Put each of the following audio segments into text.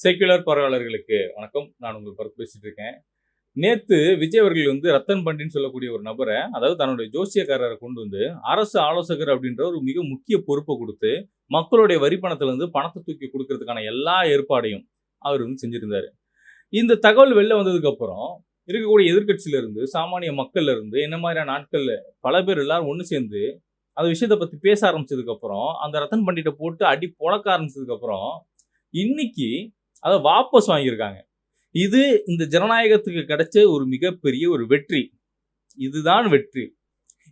Secular பார்வையாளர்களுக்கு வணக்கம். நான் உங்கள் பரத் பேசிட்டு இருக்கேன். நேத்து விஜய் அவர்கள் ரத்தன் பண்டின்னு சொல்லக்கூடிய ஒரு நபரை, அதாவது தன்னுடைய ஜோசியக்காரரை கொண்டு அரசு ஆலோசகர் அப்படின்ற ஒரு மிக முக்கிய பொறுப்பை கொடுத்து, மக்களுடைய வரி பணத்துல பணத்தை தூக்கி கொடுக்கறதுக்கான எல்லா ஏற்பாடையும் அவர் செஞ்சிருந்தாரு. இந்த தகவல் வெளில வந்ததுக்கு அப்புறம் இருக்கக்கூடிய எதிர்க்கட்சியில இருந்து, சாமானிய மக்கள்ல இருந்து, என்ன மாதிரியான நாட்கள்ல பல பேர் எல்லாரும் ஒண்ணு சேர்ந்து அந்த விஷயத்தை பத்தி பேச ஆரம்பிச்சதுக்கு அப்புறம், அந்த ரத்தன் பண்டிட்டை போட்டு அடி பொளக்க ஆரம்பிச்சதுக்கு அப்புறம், இன்னைக்கு அதை வாபஸ் வாங்கியிருக்காங்க. இது இந்த ஜனநாயகத்துக்கு கிடைச்ச ஒரு மிகப்பெரிய ஒரு வெற்றி. இதுதான் வெற்றி.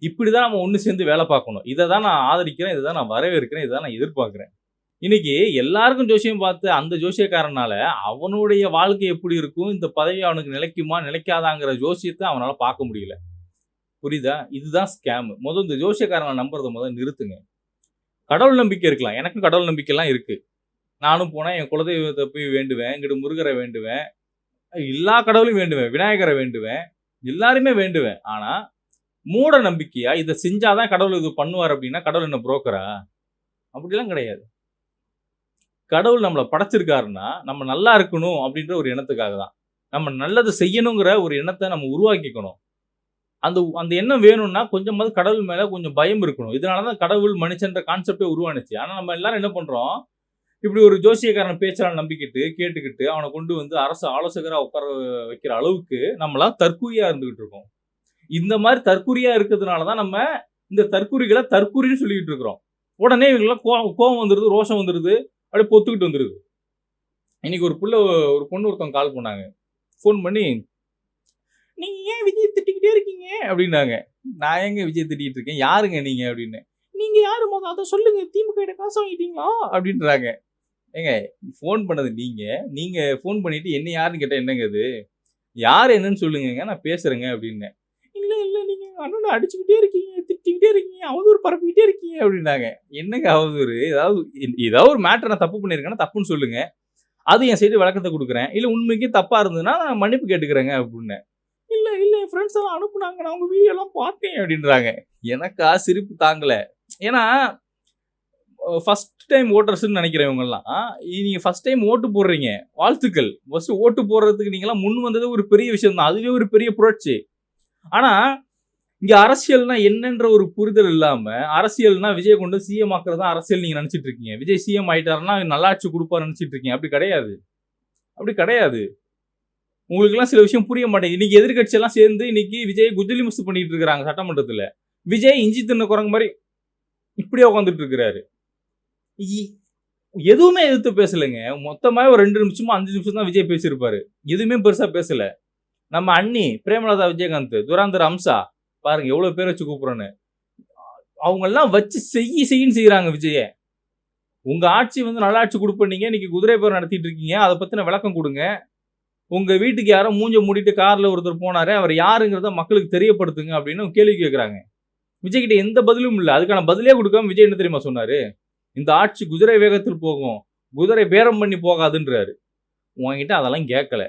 இப்படிதான் நம்ம ஒண்ணு சேர்ந்து வேலை பார்க்கணும். இதை தான் நான் ஆதரிக்கிறேன், இதை தான் நான் வரவேற்கிறேன், இதை தான் நான் எதிர்பார்க்கிறேன். இன்னைக்கு எல்லாருக்கும் ஜோசியம் பார்த்து அந்த ஜோசியக்காரனால அவனுடைய வாழ்க்கை எப்படி இருக்கும், இந்த பதவி அவனுக்கு நிலைக்குமா நிலைக்காதாங்கிற ஜோசியத்தை அவனால பார்க்க முடியல. புரியுதா? இதுதான் ஸ்கேம். இந்த ஜோசியக்காரனை நம்புறதை நிறுத்துங்க. கடவுள் நம்பிக்கை இருக்கலாம். எனக்கும் கடவுள் நம்பிக்கை எல்லாம் இருக்கு. நானும் போனா என் குலதெய்வத்தை போய் வேண்டுவேன், இங்கிட்டு முருகரை வேண்டுவேன், எல்லா கடவுளையும் வேண்டுவேன், விநாயகரை வேண்டுவேன், எல்லாருமே வேண்டுவேன். ஆனா மூட நம்பிக்கையா இதை செஞ்சாதான் கடவுள் இது பண்ணுவார் அப்படின்னா கடவுள் என்ன புரோக்கரா? அப்படிலாம் கிடையாது. கடவுள் நம்மளை படைச்சிருக்காருன்னா நம்ம நல்லா இருக்கணும் அப்படின்ற ஒரு எண்ணத்துக்காக தான். நம்ம நல்லது செய்யணுங்கிற ஒரு எண்ணத்தை நம்ம உருவாக்கிக்கணும். அந்த எண்ணம் வேணும்னா கொஞ்சமாவது கடவுள் மேல கொஞ்சம் பயம் இருக்கணும். இதனாலதான் கடவுள் மனுஷன்ற கான்செப்டே உருவானுச்சு. ஆனா நம்ம எல்லாரும் என்ன பண்றோம், இப்படி ஒரு ஜோசியக்காரன் பேச்சாளர் நம்பிக்கிட்டு கேட்டுக்கிட்டு அவனை கொண்டு அரசு ஆலோசகரா உட்கார வைக்கிற அளவுக்கு நம்மளாம் தற்குறியா இருந்துகிட்டு இருக்கோம். இந்த மாதிரி தற்குறியா இருக்கிறதுனாலதான் நம்ம இந்த தற்குறிகளை தற்குறின்னு சொல்லிக்கிட்டு இருக்கிறோம். உடனே இவங்கெல்லாம் கோபம் வந்துருது, ரோஷம் வந்துருது, அப்படியே பொத்துக்கிட்டு வந்துருது. இன்னைக்கு ஒரு பொண்ணு ஒருத்தவங்க கால் பண்ணாங்க. ஃபோன் பண்ணி, நீங்க ஏன் விஜய் திட்டிக்கிட்டே இருக்கீங்க அப்படின்னாங்க. நான் ஏங்க விஜய் திட்டிகிட்டு இருக்கேன், யாருங்க நீங்க அப்படின்னு. நீங்க யாரு முதல்ல அதை சொல்லுங்க, திமுக கிட்ட காசு வாங்கிட்டீங்களா அப்படின்றாங்க. ஏங்க ஃபோன் பண்ணது நீங்க ஃபோன் பண்ணிட்டு என்ன யாருன்னு கேட்டா என்னங்க இது, யார் என்னன்னு சொல்லுங்க, நான் பேசுறேங்க அப்படின்னு. இல்ல நீங்க அண்ணனை அடிச்சுக்கிட்டே இருக்கீங்க, திட்டிக்கிட்டே இருக்கீங்க, அவதூறு பரப்பிக்கிட்டே இருக்கீங்க அப்படின்னாங்க. என்னங்க அவதூறு? ஏதாவது ஒரு மேட்டர் நான் தப்பு பண்ணியிருக்கேன்னா தப்புன்னு சொல்லுங்க, அது என் சைடு விளக்கத்தை கொடுக்குறேன். இல்ல உண்மைக்கு தப்பா இருந்ததுன்னா நான் மன்னிப்பு கேட்டுக்கிறேங்க அப்படின்னு. இல்ல என் ஃப்ரெண்ட்ஸ் எல்லாம் அனுப்புனாங்க, நான் உங்க வீடியோ எல்லாம் பார்த்தேன் அப்படின்றாங்க. எனக்கா சிரிப்பு தாங்கல. ஏன்னா ஃபர்ஸ்ட் டைம் ஓட்டர்ஸ்ன்னு நினைக்கிறேன் இவங்கெல்லாம். நீங்க ஃபர்ஸ்ட் டைம் ஓட்டு போடுறீங்க, வாழ்த்துக்கள். ஃபர்ஸ்ட் ஓட்டு போடுறதுக்கு நீங்களாம் முன் வந்தது ஒரு பெரிய விஷயம் தான், அதுவே ஒரு பெரிய புரட்சி. ஆனா இங்க அரசியல்னா என்னன்ற ஒரு புரிதல் இல்லாம, அரசியல்னா விஜய் கொண்டு சிஎம் ஆக்குறதா அரசியல் நீங்க நினைச்சிட்டு இருக்கீங்க. விஜய் சிஎம் ஆயிட்டாருன்னா நல்லாட்சி கொடுப்பாரு நினைச்சிட்டு இருக்கீங்க. அப்படி கிடையாது. உங்களுக்கு எல்லாம் சில விஷயம் புரிய மாட்டேங்குது. இன்னைக்கு எதிர்கட்சி எல்லாம் சேர்ந்து இன்னைக்கு விஜய் குஜலி முஸ்து பண்ணிட்டு இருக்காங்க சட்டமன்றத்துல. விஜய் இஞ்சி தின்ன குரங்கு மாதிரி இப்படியே உட்காந்துட்டு இருக்கிறாரு. எதுவுமே எதிர்த்து பேசலைங்க. மொத்தமாக ஒரு 2 நிமிஷமோ 5 நிமிஷம் தான் விஜய் பேசியிருப்பாரு. எதுவுமே பெருசா பேசல. நம்ம அண்ணி பிரேமலதா விஜயகாந்த், துராந்தர் அம்சா, பாருங்க எவ்வளவு பேர் வச்சு கூப்பிடுறோன்னு. அவங்க எல்லாம் வச்சு செய்யின்னு செய்யறாங்க விஜய. உங்க ஆட்சி நல்லாட்சி கொடுப்பீங்க, இன்னைக்கு குதிரை பேர் நடத்திட்டு இருக்கீங்க, அதை பத்தின விளக்கம் கொடுங்க. உங்க வீட்டுக்கு யாரோ மூஞ்ச மூடிட்டு கார்ல ஒருத்தர் போனாரு, அவர் யாருங்கிறத மக்களுக்கு தெரியப்படுத்துங்க அப்படின்னு கேள்வி கேட்கிறாங்க. விஜய் கிட்ட எந்த பதிலும் இல்லை. அதுக்கான பதிலே கொடுக்காம விஜய் என்ன தெரியுமா சொன்னாரு, இந்த ஆட்சி குதிரை வேகத்தில் போகும், குதிரை பேரம் பண்ணி போகாதுன்றாரு. உங்ககிட்ட அதெல்லாம் கேட்கல.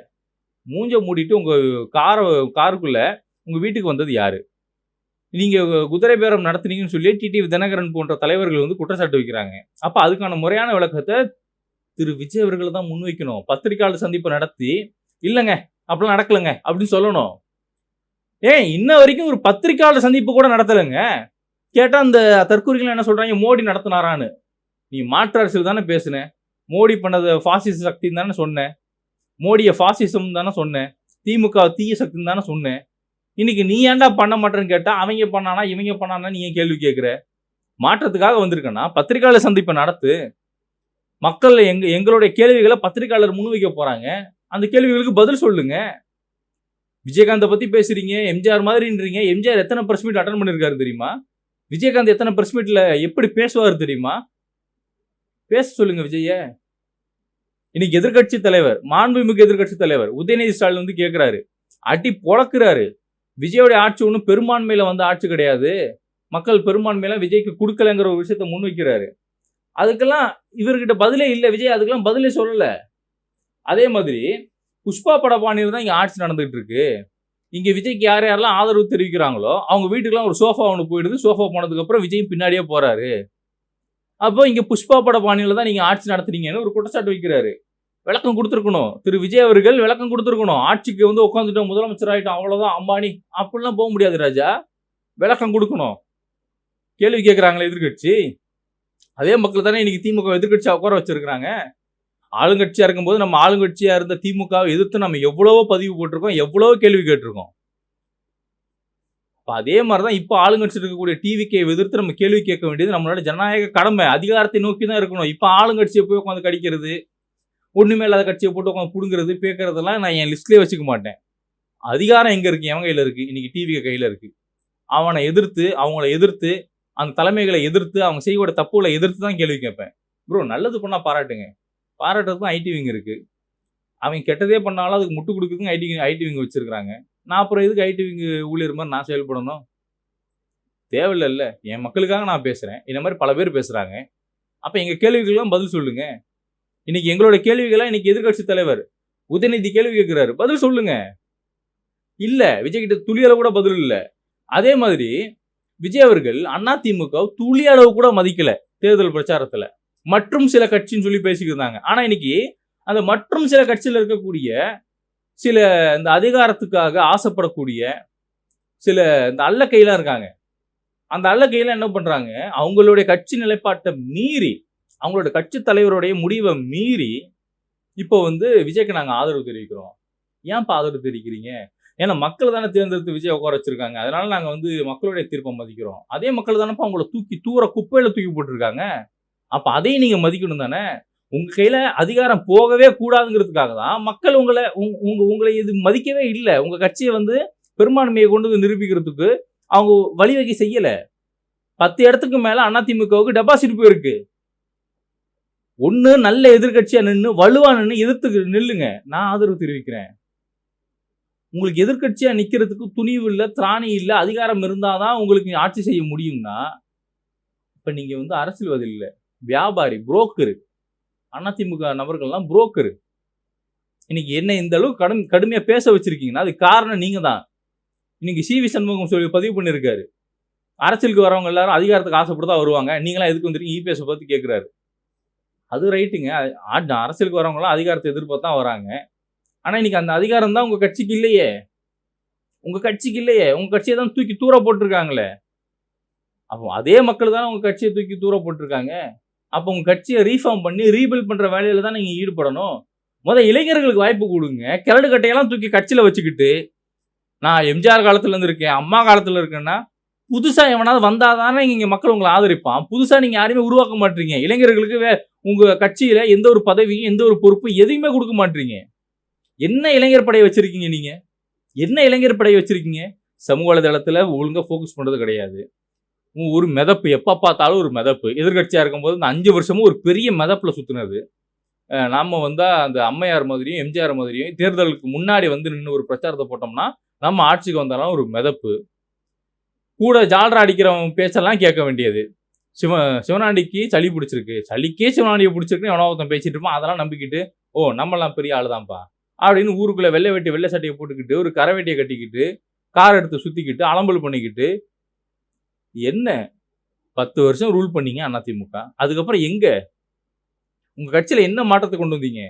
மூஞ்ச மூடிட்டு உங்க காருக்குள்ள உங்க வீட்டுக்கு வந்தது யாரு? நீங்க குதிரை பேரம் நடத்துனீங்கன்னு சொல்லி டிடிவி தினகரன் போன்ற தலைவர்கள் குற்றச்சாட்டு வைக்கிறாங்க. அப்ப அதுக்கான முறையான விளக்கத்தை திரு விஜய் அவர்கள் தான் முன்வைக்கணும். பத்திரிகையாளர் சந்திப்பு நடத்தி, இல்லைங்க அப்படிலாம் நடக்கலங்க அப்படின்னு சொல்லணும். இன்ன வரைக்கும் ஒரு பத்திரிகையாளர் சந்திப்பு கூட நடத்தலைங்க. கேட்டா அந்த தற்கொலைகள் என்ன சொல்றாங்க, மோடி நடத்தினாரான்னு. நீ மாற்று அரசியல் தானே பேசுன, மோடி பண்ணது பாசிச சக்தின்னு தானே சொன்னேன், மோடியை பாசிசம் தானே சொன்னேன், திமுக தீய சக்தின்னு தானே சொன்னேன். இன்னைக்கு நீ ஏன்டா பண்ண மாட்டேன்னு கேட்டா அவங்க பண்ணானா இவங்க பண்ணானா நீ ஏன் கேள்வி கேட்குற? மாற்றத்துக்காக வந்திருக்கேன்னா பத்திரிகையாளர் சந்திப்பை நடத்து. மக்கள் எங்களுடைய கேள்விகளை பத்திரிகையாளர் முன்வைக்க போறாங்க, அந்த கேள்விகளுக்கு பதில் சொல்லுங்க. விஜயகாந்தை பத்தி பேசுறீங்க, எம்ஜிஆர் மாதிரின்றீங்க. எம்ஜிஆர் எத்தனை பிரஸ் மீட் அட்டன் பண்ணிருக்காரு தெரியுமா? விஜயகாந்த் எத்தனை பிரஸ் மீட்ல எப்படி பேசுவாரு தெரியுமா? பேச சொல்லுங்க விஜய. இன்னைக்கு எதிர்கட்சி தலைவர், மாண்புமிகு எதிர்கட்சி தலைவர் உதயநிதி ஸ்டாலின் கேட்கிறாரு, அடி பொளக்குறாரு. விஜயோட ஆட்சி ஒன்றும் பெரும்பான்மையில ஆட்சி கிடையாது, மக்கள் பெரும்பான்மையில விஜய்க்கு கொடுக்கலங்கிற ஒரு விஷயத்த முன்வைக்கிறாரு. அதுக்கெல்லாம் இவர்கிட்ட பதிலே இல்லை. விஜய் அதுக்கெல்லாம் பதிலே சொல்லல. அதே மாதிரி புஷ்பா படப்பாணியில் தான் இங்க ஆட்சி நடந்துகிட்டு இருக்கு. இங்க விஜய்க்கு யாரெல்லாம் ஆதரவு தெரிவிக்கிறாங்களோ அவங்க வீட்டுக்குலாம் ஒரு சோஃபா ஒன்று போயிடுது. சோஃபா போனதுக்கு அப்புறம் விஜயும் பின்னாடியே போறாரு. அப்போ இங்க புஷ்பா பட பாணியில தான் நீங்க ஆட்சி நடத்துறீங்கன்னு ஒரு குற்றச்சாட்டு வைக்கிறாரு. விளக்கம் கொடுத்துருக்கணும். திரு விஜய் அவர்கள் விளக்கம் கொடுத்துருக்கணும். ஆட்சிக்கு வந்து உட்காந்துட்டோம், முதலமைச்சர் ஆயிட்டோம், அவ்வளவுதான் அம்பானி அப்படிலாம் போக முடியாது ராஜா. விளக்கம் கொடுக்கணும். கேள்வி கேட்கறாங்களே எதிர்கட்சி, அதே மக்கள் தானே இன்னைக்கு திமுக எதிர்கட்சியா உட்கார வச்சிருக்காங்க. ஆளுங்கட்சியா இருக்கும்போது நம்ம ஆளுங்கட்சியா இருந்த திமுகவை எதிர்த்து நம்ம எவ்வளவோ பதிவு போட்டிருக்கோம், எவ்வளவோ கேள்வி கேட்டிருக்கோம். அதே மாதிரிதான் இப்ப ஆளுங்கட்சி இருக்கக்கூடிய டிவிக்கை எதிர்த்து நம்ம கேள்வி கேட்க வேண்டியது நம்மளோட ஜனநாயக கடமை. அதிகாரத்தை நோக்கி தான் இருக்கணும். இப்ப ஆளுங்கட்சியை போய் உட்காந்து கடிக்கிறது, ஒண்ணுமே இல்லாத கட்சியை போட்டு உட்காந்து புடுங்கிறது, பேக்கிறதெல்லாம் நான் என் லிஸ்ட்லயே வச்சுக்க மாட்டேன். அதிகாரம் எங்க இருக்கு? எவன் கையில இருக்கு? இன்னைக்கு டிவி கையில இருக்கு. அவனை எதிர்த்து, அவங்கள எதிர்த்து, அந்த தலைமைகளை எதிர்த்து, அவங்க செய்வோட தப்புகளை எதிர்த்து தான் கேள்வி கேட்பேன். ப்ரோ நல்லது பண்ணா பாராட்டுங்க. பாராட்டுறது தான் ஐடி விங் இருக்கு. அவங்க கெட்டதே பண்ணாலும் அதுக்கு முட்டு கொடுக்குறதுக்கு ஐடி விங் வச்சிருக்காங்க. நான் அப்புறம் எதுக்கு ஐடி விங் ஊழியர் மாதிரி நான் செயல்படணும்? தேவையில்ல. என் மக்களுக்காக நான் பேசுறேன். இந்த மாதிரி பல பேர் பேசுறாங்க. அப்ப எங்க கேள்விகள்லாம் பதில் சொல்லுங்க. இன்னைக்கு எங்களோட கேள்விகளை இன்னைக்கு எதிர்கட்சி தலைவர் உதயநிதி கேள்வி கேட்கிறாரு, பதில் சொல்லுங்க. இல்ல விஜய் கிட்ட துளியளவு கூட பதில் இல்ல. அதே மாதிரி விஜய் அவர்கள் அதிமுக துளியளவு கூட மதிக்கல தேர்தல் பிரச்சாரத்துல. மற்றும் சில கட்சின்னு சொல்லி பேசிக்கிட்டு இருந்தாங்க. ஆனா இன்னைக்கு அந்த மற்றும் சில கட்சியில இருக்கக்கூடிய சில இந்த அதிகாரத்துக்காக ஆசைப்படக்கூடிய சில இந்த அல்ல கையெல்லாம் இருக்காங்க. அந்த அல்ல கையெல்லாம் என்ன பண்றாங்க? அவங்களுடைய கட்சி நிலைப்பாட்டை மீறி, அவங்களோட கட்சி தலைவருடைய முடிவை மீறி இப்போ வந்து விஜய்க்கு நாங்க ஆதரவு தெரிவிக்கிறோம். ஏன்ப்பா ஆதரவு தெரிவிக்கிறீங்க? ஏன்னா மக்கள் தானே தேர்ந்தெடுத்து விஜய் உட்கார வச்சிருக்காங்க. அதனால நாங்க வந்து மக்களுடைய தீர்ப்பை மதிக்கிறோம். அதே மக்கள் தானப்பா அவங்கள தூக்கி குப்பையில தூக்கி போட்டிருக்காங்க. அப்ப அதையும் நீங்க மதிக்கணும் தானே. உங்க கையில அதிகாரம் போகவே கூடாதுங்கிறதுக்காக தான் மக்கள் உங்களை இது மதிக்கவே இல்லை. உங்க கட்சியை வந்து பெரும்பான்மையை கொண்டு வந்து நிரூபிக்கிறதுக்கு அவங்க வழிவகை செய்யல. 10 இடத்துக்கு மேல அதிமுகவுக்கு டெபாசிட் போயிருக்கு. ஒண்ணு நல்ல எதிர்கட்சியா நின்று வலுவா நின்று எதிர்த்து நில்லுங்க, நான் ஆதரவு தெரிவிக்கிறேன். உங்களுக்கு எதிர்கட்சியா நிக்கிறதுக்கு துணிவு இல்ல, திராணி இல்ல, அதிகாரம் இருந்தாதான் உங்களுக்கு ஆட்சி செய்ய முடியும்னா இப்ப நீங்க வந்து அரசியல்வாதி இல்ல, வியாபாரி, புரோக்கர். அதிமுக நபர்கள்லாம் புரோக்கர். இன்னைக்கு என்ன இந்த அளவுக்கு கடுமையா பேச வச்சிருக்கீங்கன்னா அது காரணம் நீங்க தான். இன்னைக்கு சி.வி. சண்முகம் சொல்லி பதிவு பண்ணிருக்காரு, அரசியலுக்கு வரவங்க எல்லாரும் அதிகாரத்துக்கு ஆசைப்பட்டு வருவாங்க, நீங்களாம் எதுக்கு வந்துருக்கீங்க இபிஎஸ் பத்தி கேட்கிறாரு. அது ரைட்டுங்க, அரசியலுக்கு வரவங்களாம் அதிகாரத்தை எதிர்பார்த்து தான் வராங்க. ஆனா இன்னைக்கு அந்த அதிகாரம் தான் உங்க கட்சிக்கு இல்லையே. உங்க கட்சியை தான் தூக்கி தூர போட்டிருக்காங்களே. அப்போ அதே மக்கள் தானே உங்க கட்சியை தூக்கி தூர போட்டிருக்காங்க. அப்போ உங்க கட்சியை ரீஃபார்ம் பண்ணி ரீபில்ட் பண்ற வேலையில தான் நீங்க ஈடுபடணும். இளைஞர்களுக்கு வாய்ப்பு கொடுங்க. கிழடு கட்டையெல்லாம் தூக்கி கட்சியில வச்சுக்கிட்டு நான் எம்ஜிஆர் காலத்துல இருந்து இருக்கேன், அம்மா காலத்துல இருக்கேன்னா புதுசா எவனாவது வந்தாதானே இங்க மக்கள் உங்களை ஆதரிப்பான். புதுசா நீங்க யாரையுமே உருவாக்க மாட்டீங்க. இளைஞர்களுக்கு உங்க கட்சியில எந்த ஒரு பதவியும் எந்த ஒரு பொறுப்பும் எதையுமே கொடுக்க மாட்டீங்க. என்ன இளைஞர் படையை வச்சிருக்கீங்க நீங்க? என்ன இளைஞர் படையை வச்சிருக்கீங்க? சமூக வலைதளத்துல ஒழுங்கா ஃபோக்கஸ் பண்றது கிடையாது. ஒரு மிதப்பு, எப்ப பார்த்தாலும் ஒரு மிதப்பு. எதிர்கட்சியா இருக்கும்போது இந்த 5 வருஷமும் ஒரு பெரிய மிதப்புல சுத்தினது. நாம வந்தா அந்த அம்மையார் மாதிரியும் எம்ஜிஆர் மாதிரியும் தேர்தலுக்கு முன்னாடி வந்து நின்று ஒரு பிரச்சாரத்தை போட்டோம்னா நம்ம ஆட்சிக்கு வந்தாலும் ஒரு மிதப்பு. கூட ஜால்ரா அடிக்கிறவன் பேச்செல்லாம் கேட்க வேண்டியது. சிவனாண்டிக்கு சளி பிடிச்சிருக்கு, சளிக்கே சிவனாண்டியை பிடிச்சிருக்குன்னு எவனோ ஒருத்தன் பேசிட்டு இருப்பான். அதெல்லாம் நம்பிக்கிட்டு நம்மளாம் பெரிய ஆளுதான்ப்பா அப்படின்னு ஊருக்குள்ள வெள்ளை வேட்டி வெள்ளை சட்டையை போட்டுக்கிட்டு ஒரு கரை வேட்டியை கட்டிக்கிட்டு கார் எடுத்து சுத்திக்கிட்டு அலம்பல் பண்ணிக்கிட்டு என்ன 10 வருஷம் ரூல் பண்ணீங்க அதிமுக. அதுக்கப்புறம் எங்க உங்க கட்சியில என்ன மாற்றத்தை கொண்டு வந்தீங்க?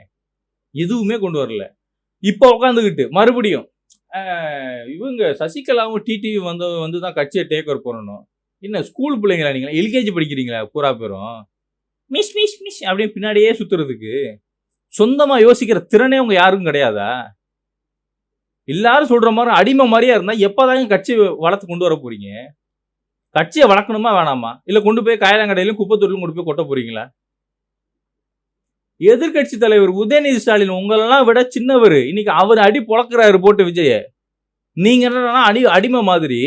எதுவுமே கொண்டு வரல. இப்ப உட்காந்துக்கிட்டு மறுபடியும் இவங்க சசிகலாவும் டிடிவி வந்து தான் கட்சியை டேக் ஓவர் பண்ணணும். என்ன ஸ்கூல் பிள்ளைங்களா நீங்களா? எல்கேஜி படிக்கிறீங்களா பூரா பேரும்? மிஸ் மிஸ் மிஸ் அப்படியே பின்னாடியே சுத்துறதுக்கு சொந்தமா யோசிக்கிற திறனே உங்க யாருக்கும் கிடையாதா? எல்லாரும் சொல்ற மாதிரி அடிமை மாதிரியா இருந்தா எப்பதாங்க கட்சி வளர்த்து கொண்டு வர போறீங்க? கட்சியை வளர்க்கணுமா வேணாமா? இல்ல கொண்டு போய் காயலாங்கடையிலும் குப்பத்தூரிலும் கொண்டு போய் கொட்ட போறீங்களா? எதிர்கட்சி தலைவர் உதயநிதி ஸ்டாலின் உங்களெல்லாம் விட சின்னவர். இன்னைக்கு அவர் அடி பொழக்கிறாரு போட்டு விஜய. நீங்க என்னன்னா அடிமை மாதிரி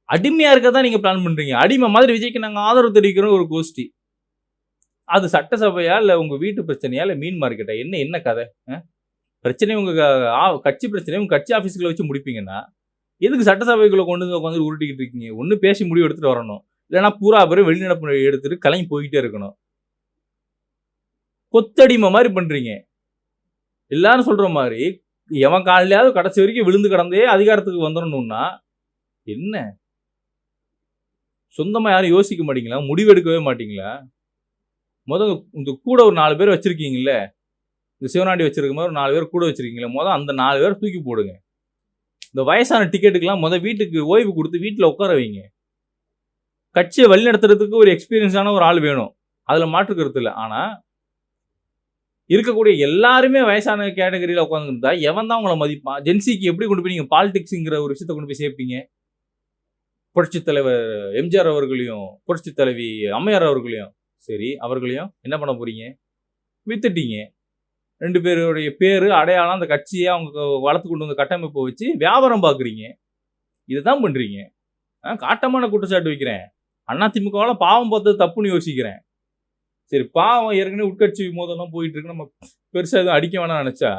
அடிமையா இருக்கதான் நீங்க பிளான் பண்றீங்க. அடிமை மாதிரி விஜய்க்கு நாங்க ஆதரவு தெரிவிக்கிறோம் ஒரு கோஷ்டி. அது சட்டசபையா இல்ல உங்க வீட்டு பிரச்சனையா இல்ல மீன் மார்க்கெட்டா? என்ன கதை? பிரச்சனை உங்க கட்சி பிரச்சனை உங்க கட்சி ஆபீஸ்களை வச்சு முடிப்பீங்கன்னா எதுக்கு சட்டசபைக்குள்ள கொண்டு வந்து உட்காந்து உருட்டிக்கிட்டு இருக்கீங்க? ஒண்ணு பேசி முடிவு எடுத்துட்டு வரணும், இல்லைன்னா பூரா பேரும் வெளிநடப்பு எடுத்துட்டு கிளம்பி போய்கிட்டே இருக்கணும். கொத்தடிமை மாதிரி பண்றீங்க. எல்லாரும் சொல்ற மாதிரி எவன் காலையாவது கடைசி வரைக்கும் விழுந்து கிடந்தே அதிகாரத்துக்கு வந்துடணும்னா என்ன? சொந்தமா யாரும் யோசிக்க மாட்டீங்களா? முடிவு எடுக்கவே மாட்டீங்களா? இந்த கூட ஒரு 4 பேர் வச்சிருக்கீங்கல்ல, இந்த சிவனாண்டி வச்சிருக்க மாதிரி ஒரு 4 பேர் கூட வச்சிருக்கீங்களா, அந்த 4 பேர் தூக்கி போடுங்க. இந்த வயசான டிக்கெட்டுக்கெல்லாம் வீட்டுக்கு ஓய்வு கொடுத்து வீட்டில் உட்கார வைங்க. கட்சியை வழி நடத்துறதுக்கு ஒரு எக்ஸ்பீரியன்ஸான ஒரு ஆள் வேணும், அதுல மாற்று கருத்து இல்லை. ஆனா இருக்கக்கூடிய எல்லாருமே வயசான கேட்டகரியில உட்காந்துருந்தா எவன் தான் உங்களை மதிப்பான்? ஜென்சிக்கு எப்படி கொண்டு போய் நீங்க பாலிடிக்ஸ்ங்கிற ஒரு விஷயத்தை கொண்டு போய் சேர்ப்பீங்க? புரட்சி தலைவர் எம்ஜிஆர் அவர்களையும் புரட்சி தலைவி அம்மையார் அவர்களையும் சரி அவர்களையும் என்ன பண்ண போறீங்க? வித்துட்டீங்க. 2 பேருடைய பேரு அடையாளம் அந்த கட்சியை அவங்க வளர்த்து கொண்டு வந்த கட்டமைப்பை வச்சு வியாபாரம் பார்க்குறீங்க. இதுதான் பண்றீங்க. காட்டமான குற்றச்சாட்டு வைக்கிறேன். அதிமுகவால பாவம் பார்த்தது தப்புன்னு யோசிக்கிறேன். சரி, பாவம் ஏற்கனவே உட்கட்சி மோதலாம் போயிட்டு இருக்கு, நம்ம பெருசா எதுவும் அடிக்க வேணாம்னு நினைச்சா,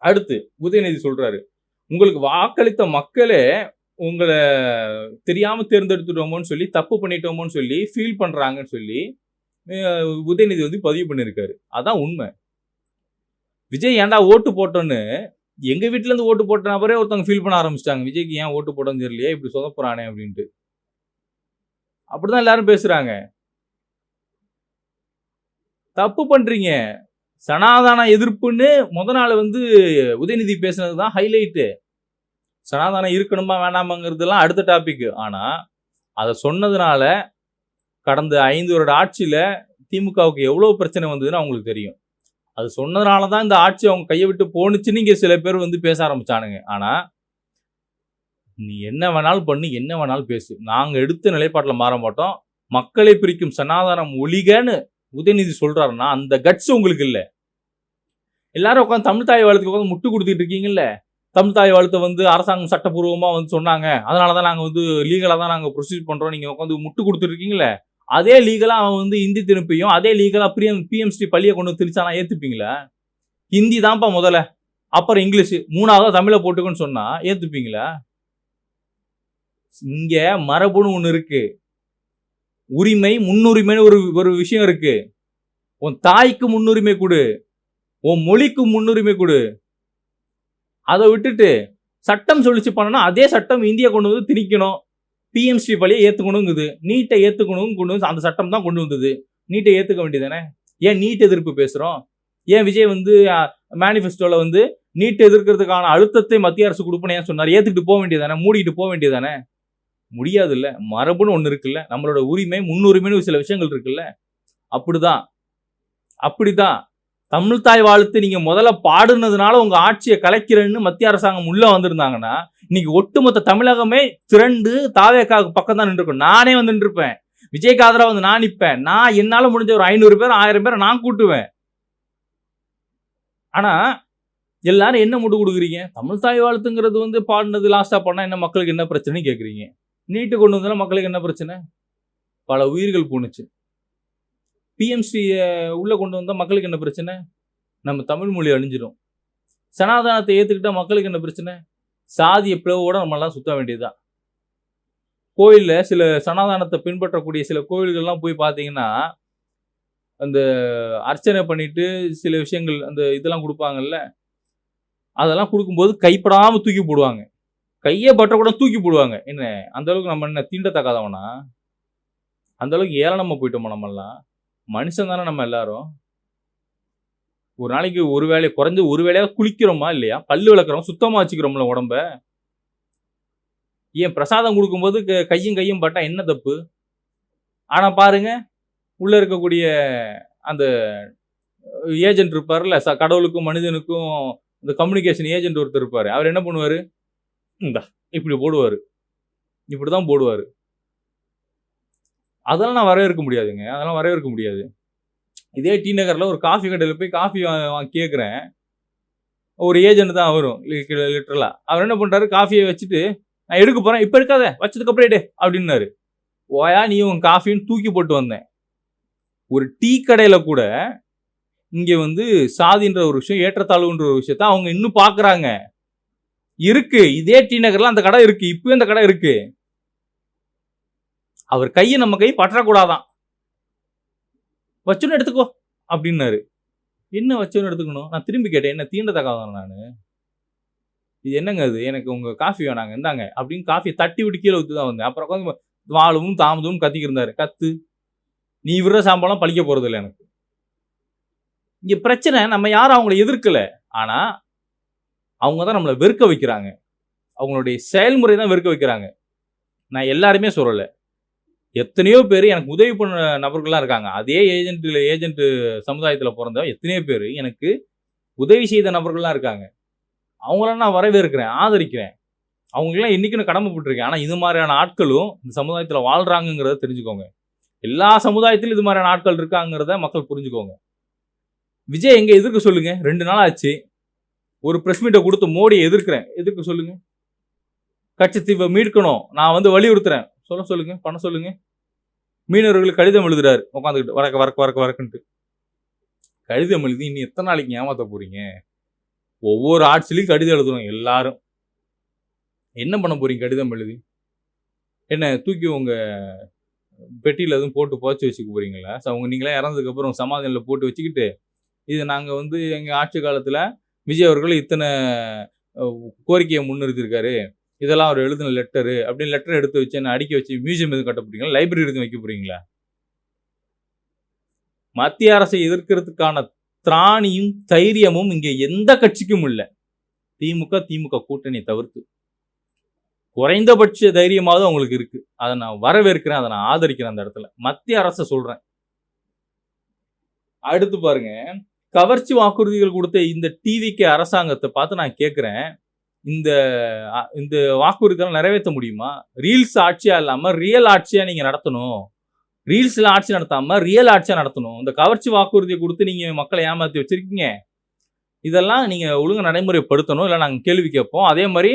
அடுத்து உதயநிதி சொல்றாரு, உங்களுக்கு வாக்களித்த மக்களே உங்களை தெரியாம தேர்ந்தெடுத்துட்டோமோன்னு சொல்லி, தப்பு பண்ணிட்டோமோன்னு சொல்லி ஃபீல் பண்றாங்கன்னு சொல்லி உதயநிதி பதிவு பண்ணியிருக்காரு. அதான் உண்மை. விஜய் ஏன்டா ஓட்டு போட்டோன்னு எங்க வீட்டுல இருந்து ஓட்டு போட்ட நபரே ஒருத்தவங்க ஃபீல் பண்ண ஆரம்பிச்சிட்டாங்க. விஜய்க்கு ஏன் ஓட்டு போட்டோன்னு தெரியலையே, இப்படி சொதப்புறானே அப்படின்ட்டு. அப்படிதான் எல்லாரும் பேசுறாங்க. தப்பு பண்றீங்க. சனாதன எதிர்ப்புன்னு நாள் உதயநிதி பேசுனது தான் ஹைலைட்டு. சனாதனம் இருக்கணுமா வேணாமாங்கிறதுலாம் அடுத்த டாபிக். ஆனா அதை சொன்னதுனால கடந்த 5 வருட ஆட்சியில திமுகவுக்கு எவ்வளவு பிரச்சனை வந்ததுன்னு அவங்களுக்கு தெரியும். அது சொன்னதுனால தான் இந்த ஆட்சி அவங்க கையை விட்டு போனுச்சுன்னு இங்க சில பேர் பேச ஆரம்பிச்சானுங்க. ஆனா நீ என்ன வேணாலும் பண்ணு, என்ன வேணாலும் பேசு, நாங்க எடுத்த நிலைப்பாட்டில் மாற மாட்டோம். மக்களை பிரிக்கும் சனாதனம் ஒழிகன்னு உதயநிதி சொல்றாருன்னா அந்த கட்ஸ் உங்களுக்கு இல்ல. எல்லாரும் உட்காந்து தமிழ் தாய் வாழ்த்துக்கு உட்காந்து முட்டு கொடுத்துட்டு இருக்கீங்கல்ல. தமிழ் தாய் வாழ்த்தை அரசாங்கம் சட்டப்பூர்வமா சொன்னாங்க, அதனாலதான் நாங்க லீகலா தான் நாங்க ப்ரொசீட் பண்றோம், நீங்க உட்காந்து முட்டு கொடுத்துட்டு இருக்கீங்கல்ல. அதே லீகலா அவன் இந்தி திருப்பியும் அதே லீகலா பிஎம்ஸ்டி பள்ளியை கொண்டு திருச்சானா ஏத்துப்பீங்களா? ஹிந்தி தான்ப்பா முதல்ல, அப்புறம் இங்கிலீஷ், 3வது தமிழை போட்டுக்கன்னு சொன்னா ஏத்துப்பீங்களா? இங்க மரபுன்னு ஒண்ணு இருக்கு, உரிமை முன்னுரிமைன்னு ஒரு விஷயம் இருக்கு. உன் தாய்க்கு முன்னுரிமை கொடு, உன் மொழிக்கு முன்னுரிமை கொடு. அதை விட்டுட்டு சட்டம் சொல்லிச்சு பண்ணனா அதே சட்டம் இந்தியா கொண்டு திணிக்கணும், பிஎம்ஸ்டி பள்ளியை ஏத்துக்கணுங்குது, நீட்டை ஏத்துக்கணும் கொண்டு அந்த சட்டம் தான் கொண்டு வந்தது. நீட்டை ஏத்துக்க வேண்டியதானே? ஏன் நீட் எதிர்ப்பு பேசுறோம்? ஏன் விஜய் மேனிஃபெஸ்டோல நீட் எதிர்க்கிறதுக்கான அழுத்தத்தை மத்திய அரசு கொடுப்பேன்னு ஏன் சொன்னார்? ஏத்துக்கிட்டு போக வேண்டியதானே, மூடிட்டு போக வேண்டியதானே? முடியாது இல்ல. மரபுன்னு ஒண்ணு இருக்குல்ல, நம்மளோட உரிமை முன்னுரிமைன்னு சில விஷயங்கள் இருக்குல்ல. அப்படிதான் தமிழ் தாய் வாழ்த்து நீங்க முதல்ல பாடுனதுனால உங்க ஆட்சியை கலைக்கிறேன்னு மத்திய அரசாங்கம் உள்ள வந்திருந்தாங்கன்னா இன்னைக்கு ஒட்டுமொத்த தமிழகமே திரண்டு தாவேக்காவுக்கு பக்கம் தான் நின்று இருக்கும். நானே நின்றுருப்பேன், விஜய்க்கு ஆதரவா நான் நிற்பேன். நான் என்னால முடிஞ்ச ஒரு 500 பேர் 1000 பேரை நான் கூட்டுவேன். ஆனா எல்லாரும் என்ன முட்டு கொடுக்குறீங்க? தமிழ் தாய் வாழ்த்துங்கிறது பாடினது லாஸ்டா பண்ணா என்ன மக்களுக்கு என்ன பிரச்சனைன்னு கேட்குறீங்க. நீட்டு கொண்டு வந்தாலும் மக்களுக்கு என்ன பிரச்சனை? பல உயிர்கள் போணுச்சு. பிஎம்சி உள்ள கொண்டு வந்தா மக்களுக்கு என்ன பிரச்சனை? நம்ம தமிழ் மொழி அழிஞ்சிடும். சனாதனத்தை ஏத்துக்கிட்டா மக்களுக்கு என்ன பிரச்சனை? சாதிய பிளவோட நம்மளாம் சுத்த வேண்டியதுதான். கோயில்ல சில சனாதனத்தை பின்பற்றக்கூடிய சில கோயில்கள்லாம் போய் பார்த்தீங்கன்னா அந்த அர்ச்சனை பண்ணிட்டு சில விஷயங்கள் அந்த இதெல்லாம் கொடுப்பாங்கல்ல, அதெல்லாம் கொடுக்கும்போது கைப்படாம தூக்கி போடுவாங்க. கையே பற்ற கூட தூக்கி போடுவாங்க. என்ன அந்த அளவுக்கு நம்ம என்ன தீண்டத்தக்காதவனா? அந்த அளவுக்கு ஏளனமா போயிட்டோமா? நம்மெல்லாம் மனுஷன் தானே நம்ம எல்லாரும். ஒரு நாளைக்கு ஒரு வேலை குறைஞ்சு ஒரு வேலையா குளிக்கிறோமா இல்லையா? பல்லு விளக்குறோம், சுத்தமா வச்சுக்கிறோம்ல உடம்ப. ஏன் பிரசாதம் கொடுக்கும்போது கையும் பட்டா என்ன தப்பு? ஆனா பாருங்க, உள்ள இருக்கக்கூடிய அந்த ஏஜென்ட் இருப்பாருல்ல, கடவுளுக்கும் மனிதனுக்கும் இந்த கம்யூனிகேஷன் ஏஜென்ட் ஒருத்தர் இருப்பாரு. அவர் என்ன பண்ணுவாரு? இப்படி போடுவாரு, இப்படிதான் போடுவாரு. அதெல்லாம் நான் வரவேற்க முடியாதுங்க. அதெல்லாம் வரவேற்க முடியாது. இதே டி நகர்ல ஒரு காஃபி கடையில் போய் காஃபி கேட்குறேன். ஒரு ஏஜென்ட் தான் வரும் லிட்டரலா. அவர் என்ன பண்றாரு? காஃபியை வச்சுட்டு நான் எடுக்க போறேன், இப்ப இருக்காத, வச்சதுக்கு அப்புறம் எடு அப்படின்னாரு. ஓயா நீ உன் காஃபின்னு தூக்கி போட்டு வந்தேன். ஒரு டீ கடையில கூட இங்க சாதின்ற ஒரு விஷயம், ஏற்றத்தாழ்வுன்ற ஒரு விஷயத்த அவங்க இன்னும் பாக்குறாங்க. இருக்கு, இதே டி நகர்ல அந்த கடை இருக்கு, இப்பயும் அந்த கடை இருக்கு. அவர் கையை நம்ம கை பற்றக்கூடாதான். வச்சுன்னு எடுத்துக்கோ அப்படின்னாரு. என்ன வச்சுன்னு எடுத்துக்கணும்? நான் திரும்பி கேட்டேன், என்ன தீண்டத்தக்காதான் நானு? இது என்னங்க அது? எனக்கு உங்க காஃபி வேணாங்க, இந்தாங்க அப்படின்னு காஃபியை தட்டி விட்டு கீழே ஊற்றி தான் வந்தேன். அப்புறம் உட்காந்து வாழும் தாமதும் கத்திக்கிருந்தாரு. கத்து, நீ விடுற சாம்பலம் பழிக்க போறது இல்லை எனக்கு. இங்க பிரச்சனை நம்ம யாரும் அவங்கள எதிர்க்கல. ஆனா, அவங்க தான் நம்மள வெறுக்க வைக்கிறாங்க. அவங்களுடைய செயல்முறை தான் வெறுக்க வைக்கிறாங்க. நான் எல்லாருமே சொல்லல. எத்தனையோ பேரு எனக்கு உதவி பண்ண நபர்கள்லாம் இருக்காங்க. அதே ஏஜென்ட் சமுதாயத்துல பொறந்த எத்தனையோ பேரு எனக்கு உதவி செய்த நபர்கள்லாம் இருக்காங்க. அவங்கள நான் வரவேற்கிறேன், ஆதரிக்கிறேன். அவங்களுக்கெல்லாம் இன்னைக்கும் நான் கடமைப்பட்டுருக்கேன். ஆனா, இது மாரியான ஆட்களும் இந்த சமுதாயத்துல வாழ்றாங்கங்கிறத தெரிஞ்சுக்கோங்க. எல்லா சமுதாயத்திலும் இது மாரியான ஆட்கள் இருக்காங்கிறத மக்கள் புரிஞ்சுக்கோங்க. விஜய் எங்க எதிர்க்க சொல்லுங்க. 2 நாள் ஆச்சு. ஒரு பிரஸ் மீட்ட குடுத்து மோடிய எதிர்க்கிறேன். எதிர்க்க சொல்லுங்க. கச்சத்தீவ மீட்கணும். நான் வந்து வலியுறுத்துறேன். சொல்ல சொல்லுங்க. பண்ண சொல்லுங்க. மீனவர்களுக்கு கடிதம் எழுதுறாரு. உட்காந்துக்கிட்டு வரக்குன்ட்டு. கடிதம் எழுதி இன்னும் எத்தனை நாளைக்கு ஏமாத்த போறீங்க? ஒவ்வொரு ஆட்சிலையும் கடிதம் எழுதுறோம் எல்லாரும். என்ன பண்ண போறீங்க கடிதம் எழுதி? என்ன தூக்கி உங்க பெட்டியில எதுவும் போட்டு புதைச்சு வச்சுக்க போறீங்களா? அவங்க நீங்களே இறந்ததுக்கப்புறம் சமாதியில போட்டு வச்சுக்கிட்டு, இது நாங்க வந்து எங்க ஆட்சி காலத்துல விஜய் அவர்கள் இத்தனை கோரிக்கையை முன்னிறுத்திருக்காரு. இதெல்லாம் அவர் எழுதின லெட்டரு அப்படின்னு லெட்டர் எடுத்து வச்சு என்ன அடுக்கி வச்சு மியூசியம் எதுவும் கட்ட போறீங்களா? லைப்ரரி எதுவும் வைக்க போறீங்களா? மத்திய அரசை எதிர்க்கிறதுக்கான திராணியும் தைரியமும் இங்க எந்த கட்சிக்கும் இல்ல. திமுக கூட்டணியை தவிர்த்து. குறைந்தபட்ச தைரியமாவது அவங்களுக்கு இருக்கு. அதை நான் வரவேற்கிறேன், அதை நான் ஆதரிக்கிறேன் அந்த இடத்துல. மத்திய அரசை சொல்றேன். அடுத்து பாருங்க, கவர்ச்சி வாக்குறுதிகள் கொடுத்த இந்த டிவிகே அரசாங்கத்தை பார்த்து நான் கேட்கிறேன், இந்த வாக்குறுதிகளை நிறைவேற்ற முடியுமா? ரீல்ஸ் ஆட்சியா இல்லாம ரியல் ஆட்சியா நீங்க நடத்தணும். ரீல்ஸ்ல ஆட்சி நடத்தாம ரியல் ஆட்சியா நடத்தணும். இந்த கவர்ச்சி வாக்குறுதியை கொடுத்து நீங்க மக்களை ஏமாத்தி வச்சிருக்கீங்க. இதெல்லாம் நீங்க ஒழுங்கா நடைமுறைப்படுத்தணும். இல்ல நாங்க கேள்வி கேட்போம். அதே மாதிரி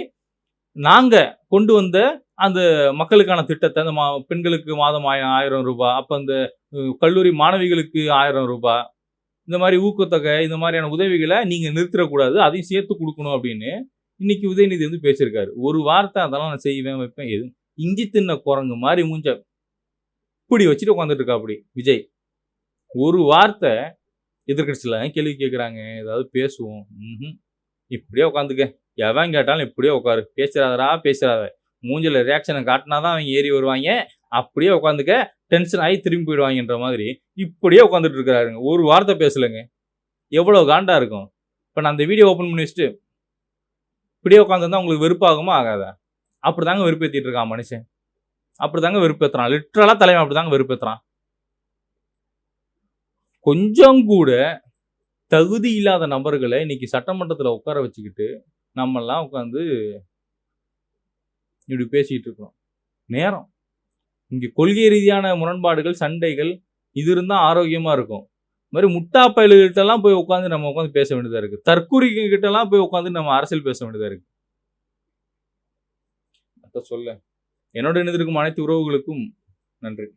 நாங்க கொண்டு வந்த அந்த மக்களுக்கான திட்டத்தை அந்த பெண்களுக்கு மாதம் 1000 ரூபாய், அப்ப அந்த கல்லூரி மாணவிகளுக்கு 1000 ரூபாய், இந்த மாதிரி ஊக்கத்தொகை, இந்த மாதிரியான உதவிகளை நீங்க நிறுத்திடக்கூடாது, அதையும் சேர்த்து கொடுக்கணும் அப்படின்னு இன்னைக்கு உதயநிதி வந்து பேசியிருக்காரு. ஒரு வார்த்தை அதெல்லாம் நான் செய்வேன் வைப்பேன் எது இஞ்சி தின்ன குரங்கு மாதிரி மூஞ்ச இப்படி வச்சுட்டு உட்காந்துட்டு இருக்கா அப்படி விஜய். ஒரு வார்த்தை எதிர்கட்சியில கேள்வி கேட்குறாங்க, ஏதாவது பேசுவோம். இப்படியே உட்காந்துக்க, எவன் கேட்டாலும் இப்படியே உட்காரு, பேசுறாத, மூஞ்சில ரியாக்ஷனை காட்டினாதான் அவங்க ஏறி வருவாங்க, அப்படியே உட்காந்துக்க, டென்ஷன் ஆகி திரும்பி போயிடுவாங்கன்ற மாதிரி இப்படியே உட்காந்துட்டு இருக்கிறாருங்க. ஒரு வார்த்தை பேசலைங்க. எவ்வளவு காண்டா இருக்கும். இப்ப நான் அந்த வீடியோ ஓபன் பண்ணி வச்சுட்டு இப்படியே உட்காந்துருந்தா உங்களுக்கு வெறுப்பாகுமா ஆகாதா? அப்படிதாங்க வெறுப்பேத்திட்டு இருக்கான் மனுஷன். அப்படிதாங்க வெறுப்பேத்துறான். லிட்டரலா தலைவன் அப்படிதாங்க வெறுப்பேத்துறான். கொஞ்சம் கூட தகுதி இல்லாத நபர்களை இன்னைக்கு சட்டமன்றத்துல உட்கார வச்சுக்கிட்டு நம்ம எல்லாம் உட்காந்து இப்படி பேசிட்டு இருக்கோம். நேரம் இங்க கொள்கை ரீதியான முரண்பாடுகள், சண்டைகள் இது இருந்தா ஆரோக்கியமா இருக்கும். இந்த மாதிரி முட்டா பயல்கிட்ட எல்லாம் போய் உட்காந்து நம்ம உட்காந்து பேச வேண்டியதா இருக்கு. தற்கூரி கிட்ட எல்லாம் போய் உட்காந்து நம்ம அரசியல் பேச வேண்டியதா இருக்கு. அத சொல்ல என்னோட இணைந்திருக்கும் அனைத்து உறவுகளுக்கும் நன்றி.